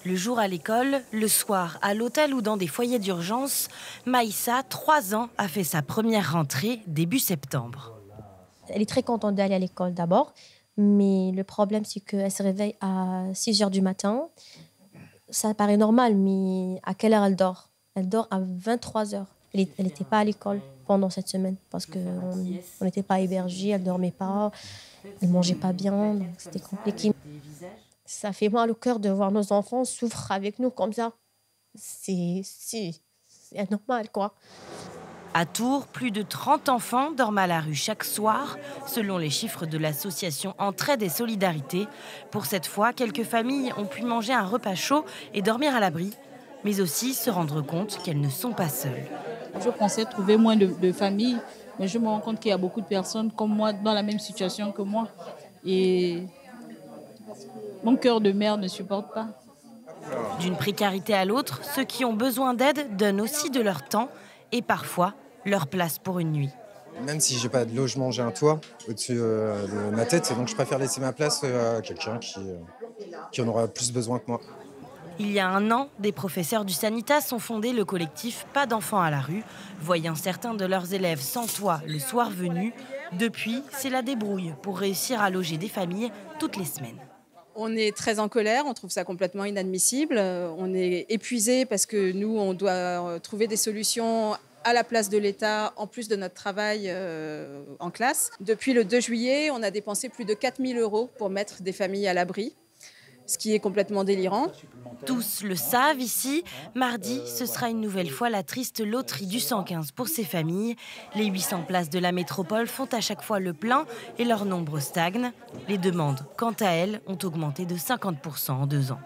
Le jour à l'école, le soir à l'hôtel ou dans des foyers d'urgence, Maïssa, 3 ans, a fait sa première rentrée début septembre. Elle est très contente d'aller à l'école d'abord, mais le problème c'est qu'elle se réveille à 6 heures du matin. Ça paraît normal, mais à quelle heure elle dort? Elle dort à 23 heures. Elle n'était pas à l'école pendant cette semaine parce qu'on n'était pas hébergés, elle ne dormait pas, elle ne mangeait pas bien, donc c'était compliqué. Ça fait mal au cœur de voir nos enfants souffrir avec nous comme ça. C'est anormal, quoi. À Tours, plus de 30 enfants dorment à la rue chaque soir, selon les chiffres de l'association Entraide et Solidarité. Pour cette fois, quelques familles ont pu manger un repas chaud et dormir à l'abri, mais aussi se rendre compte qu'elles ne sont pas seules. Je pensais trouver moins de familles, mais je me rends compte qu'il y a beaucoup de personnes comme moi dans la même situation que moi. Et mon cœur de mère ne supporte pas. D'une précarité à l'autre, ceux qui ont besoin d'aide donnent aussi de leur temps et parfois leur place pour une nuit. Même si j'ai pas de logement, j'ai un toit au-dessus de ma tête, donc je préfère laisser ma place à quelqu'un qui en aura plus besoin que moi. Il y a 1 an, des professeurs du Sanitas ont fondé le collectif Pas d'enfants à la rue, voyant certains de leurs élèves sans toit le soir venu. Depuis, c'est la débrouille pour réussir à loger des familles toutes les semaines. On est très en colère, on trouve ça complètement inadmissible. On est épuisés parce que nous, on doit trouver des solutions à la place de l'État, en plus de notre travail en classe. Depuis le 2 juillet, on a dépensé plus de 4 000 € pour mettre des familles à l'abri, ce qui est complètement délirant. Tous le savent ici, mardi, ce sera une nouvelle fois la triste loterie du 115 pour ces familles. Les 800 places de la métropole font à chaque fois le plein et leur nombre stagne. Les demandes, quant à elles, ont augmenté de 50% en 2 ans.